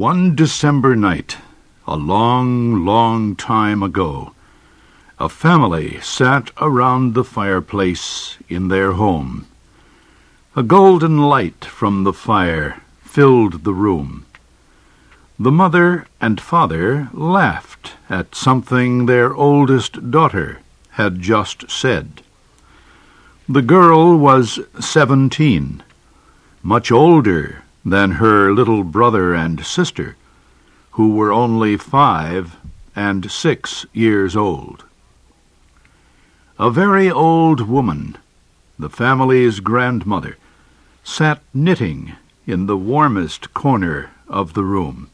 One December night, a long, long time ago, a family sat around the fireplace in their home. A golden light from the fire filled the room. The mother and father laughed at something their oldest daughter had just said. The girl was 17, much older than her little brother and sister, who were only 5 and 6 years old. A very old woman, the family's grandmother, sat knitting in the warmest corner of the room,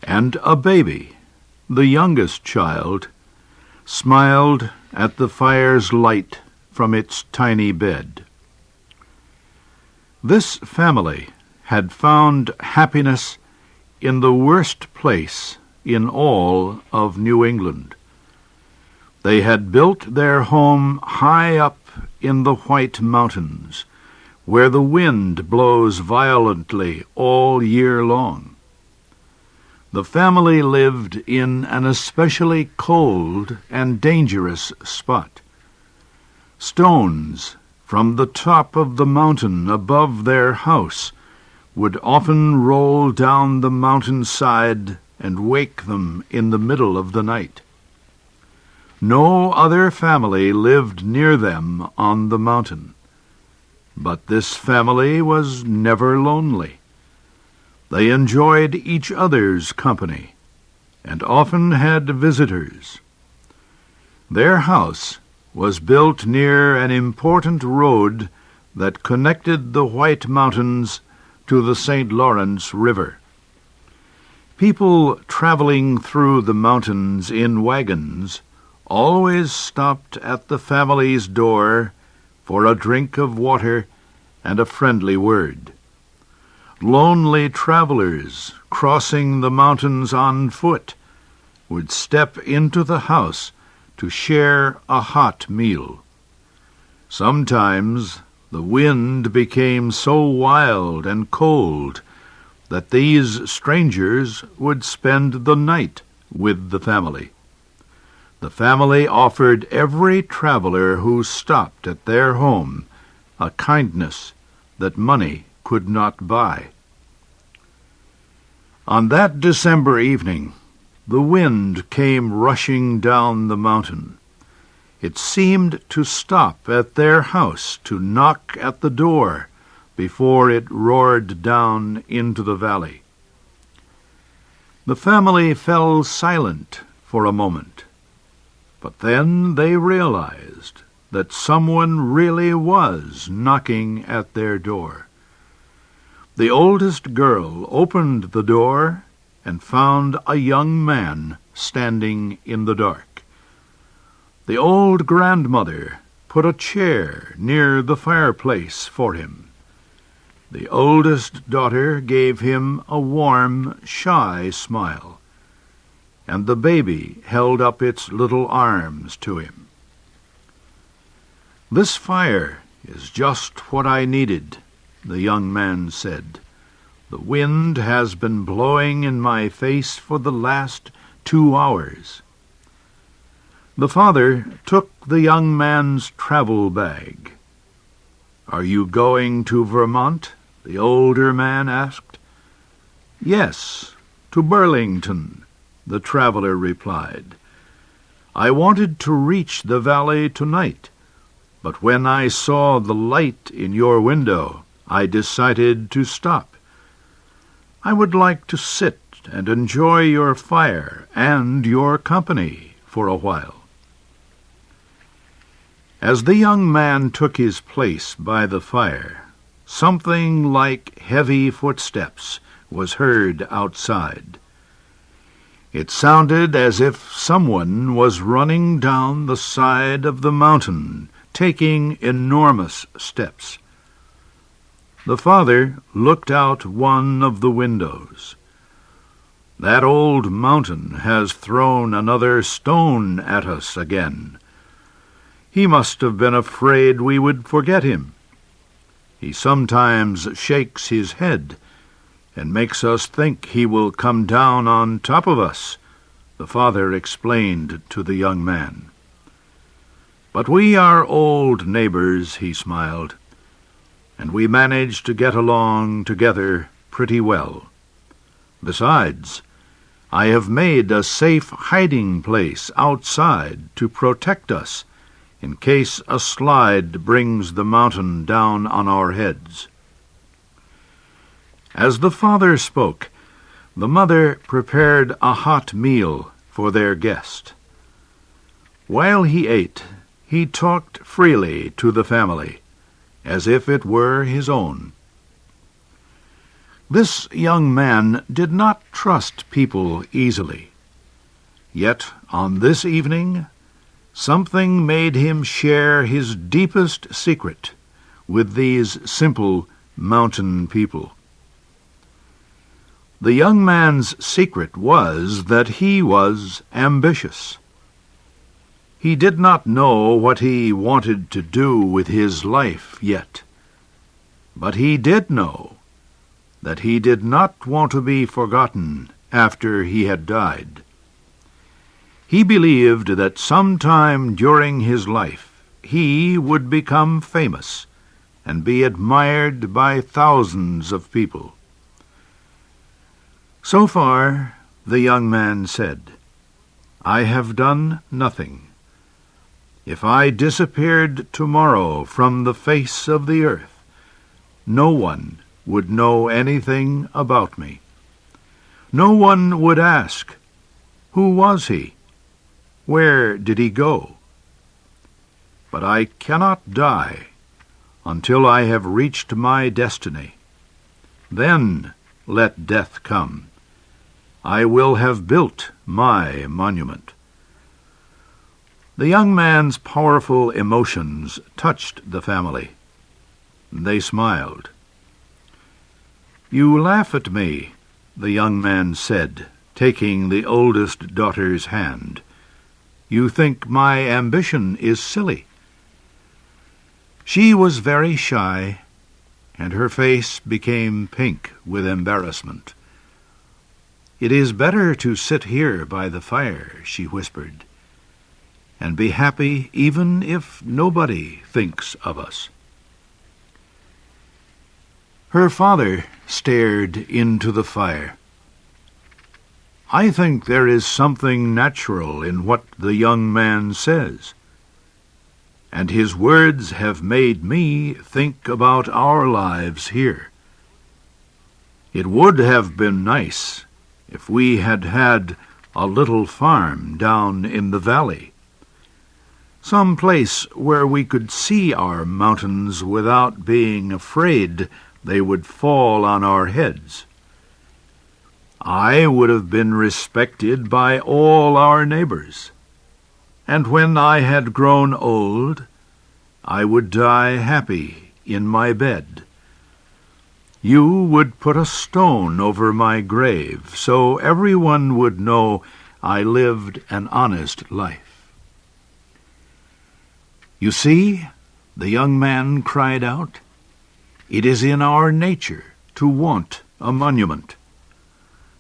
and a baby, the youngest child, smiled at the fire's light from its tiny bed. This family had found happiness in the worst place in all of New England. They had built their home high up in the White Mountains, where the wind blows violently all year long. The family lived in an especially cold and dangerous spot. Stones from the top of the mountain above their house would often roll down the mountainside and wake them in the middle of the night. No other family lived near them on the mountain, but this family was never lonely. They enjoyed each other's company and often had visitors. Their house was built near an important road that connected the White Mountains to the St. Lawrence River. People traveling through the mountains in wagons always stopped at the family's door for a drink of water and a friendly word. Lonely travelers crossing the mountains on foot would step into the house to share a hot meal. Sometimes the wind became so wild and cold that these strangers would spend the night with the family. The family offered every traveler who stopped at their home a kindness that money could not buy. On that December evening, the wind came rushing down the mountain. It seemed to stop at their house to knock at the door before it roared down into the valley. The family fell silent for a moment, but then they realized that someone really was knocking at their door. The oldest girl opened the door and found a young man standing in the dark. The old grandmother put a chair near the fireplace for him. The oldest daughter gave him a warm, shy smile, and the baby held up its little arms to him. "This fire is just what I needed," the young man said. "The wind has been blowing in my face for the last 2 hours." The father took the young man's travel bag. "Are you going to Vermont?" the older man asked. "Yes, to Burlington," the traveler replied. "I wanted to reach the valley tonight, but when I saw the light in your window, I decided to stop. I would like to sit and enjoy your fire and your company for a while." As the young man took his place by the fire, something like heavy footsteps was heard outside. It sounded as if someone was running down the side of the mountain, taking enormous steps. The father looked out one of the windows. "That old mountain has thrown another stone at us again. He must have been afraid we would forget him. He sometimes shakes his head and makes us think he will come down on top of us," the father explained to the young man. "But we are old neighbors," he smiled, "and we manage to get along together pretty well. Besides, I have made a safe hiding place outside to protect us in case a slide brings the mountain down on our heads." As the father spoke, the mother prepared a hot meal for their guest. While he ate, he talked freely to the family, as if it were his own. This young man did not trust people easily. Yet on this evening, something made him share his deepest secret with these simple mountain people. The young man's secret was that he was ambitious. He did not know what he wanted to do with his life yet, but he did know that he did not want to be forgotten after he had died. He believed that sometime during his life he would become famous and be admired by thousands of people. So far, the young man said, "I have done nothing. If I disappeared tomorrow from the face of the earth, no one would know anything about me. No one would ask, 'Who was he? Where did he go?' But I cannot die until I have reached my destiny. Then let death come. I will have built my monument." The young man's powerful emotions touched the family. They smiled. "You laugh at me," the young man said, taking the oldest daughter's hand. "You think my ambition is silly." She was very shy, and her face became pink with embarrassment. "It is better to sit here by the fire," she whispered, "and be happy even if nobody thinks of us." Her father stared into the fire. "I think there is something natural in what the young man says, and his words have made me think about our lives here. It would have been nice if we had had a little farm down in the valley, some place where we could see our mountains without being afraid they would fall on our heads. I would have been respected by all our neighbors, and when I had grown old, I would die happy in my bed. You would put a stone over my grave, so everyone would know I lived an honest life." "You see," the young man cried out, "it is in our nature to want a monument.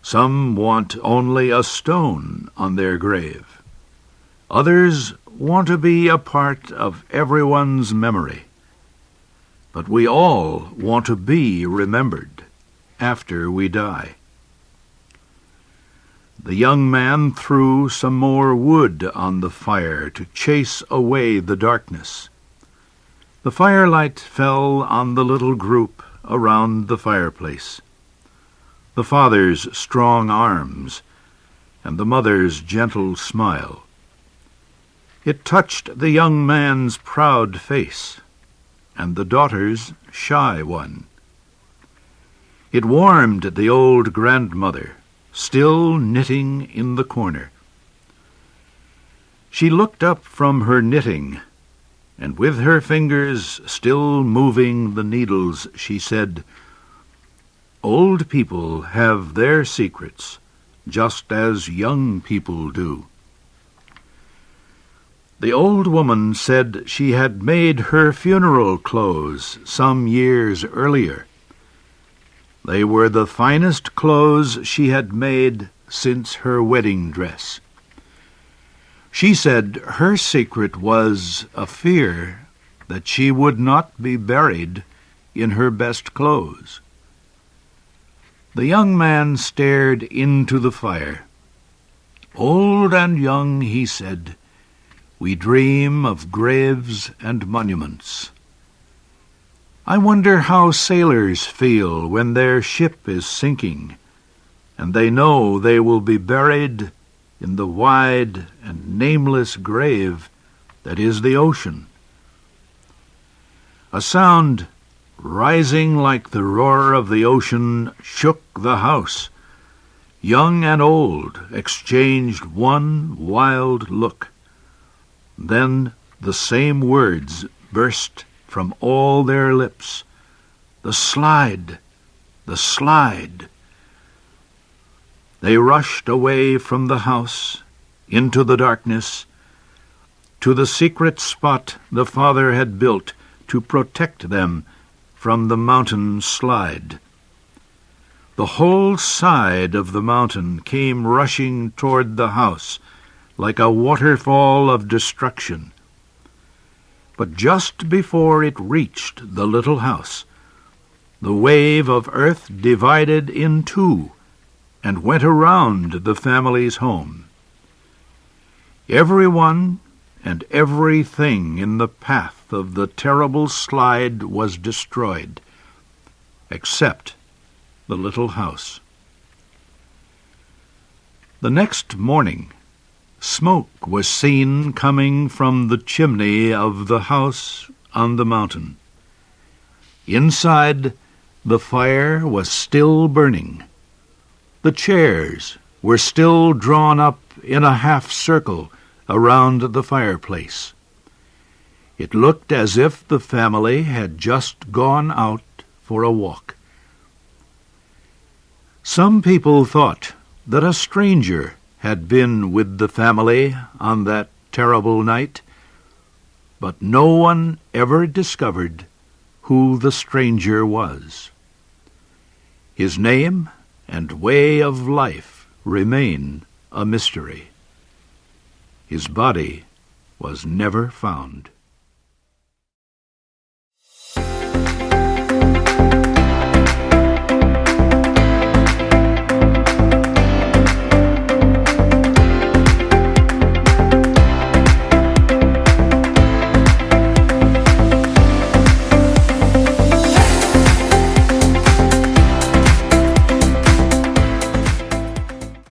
Some want only a stone on their grave. Others want to be a part of everyone's memory. But we all want to be remembered after we die." The young man threw some more wood on the fire to chase away the darkness. The firelight fell on the little group around the fireplace. The father's strong arms and the mother's gentle smile. It touched the young man's proud face and the daughter's shy one. It warmed the old grandmother, still knitting in the corner. She looked up from her knitting, and with her fingers still moving the needles, she said, "Old people have their secrets, just as young people do." The old woman said she had made her funeral clothes some years earlier. They were the finest clothes she had made since her wedding dress. She said her secret was a fear that she would not be buried in her best clothes. The young man stared into the fire. "Old and young," he said, "we dream of graves and monuments. I wonder how sailors feel when their ship is sinking, and they know they will be buried in the wide and nameless grave that is the ocean." A sound rising like the roar of the ocean shook the house. Young and old exchanged one wild look. Then the same words burst from all their lips. "The slide! The slide!" They rushed away from the house, into the darkness, to the secret spot the father had built to protect them from the mountain slide. The whole side of the mountain came rushing toward the house like a waterfall of destruction. But just before it reached the little house, the wave of earth divided in two and went around the family's home. Everyone and everything in the path of the terrible slide was destroyed, except the little house. The next morning, smoke was seen coming from the chimney of the house on the mountain. Inside, the fire was still burning. The chairs were still drawn up in a half-circle around the fireplace. It looked as if the family had just gone out for a walk. Some people thought that a stranger had been with the family on that terrible night, but no one ever discovered who the stranger was. His name and way of life remain a mystery. His body was never found.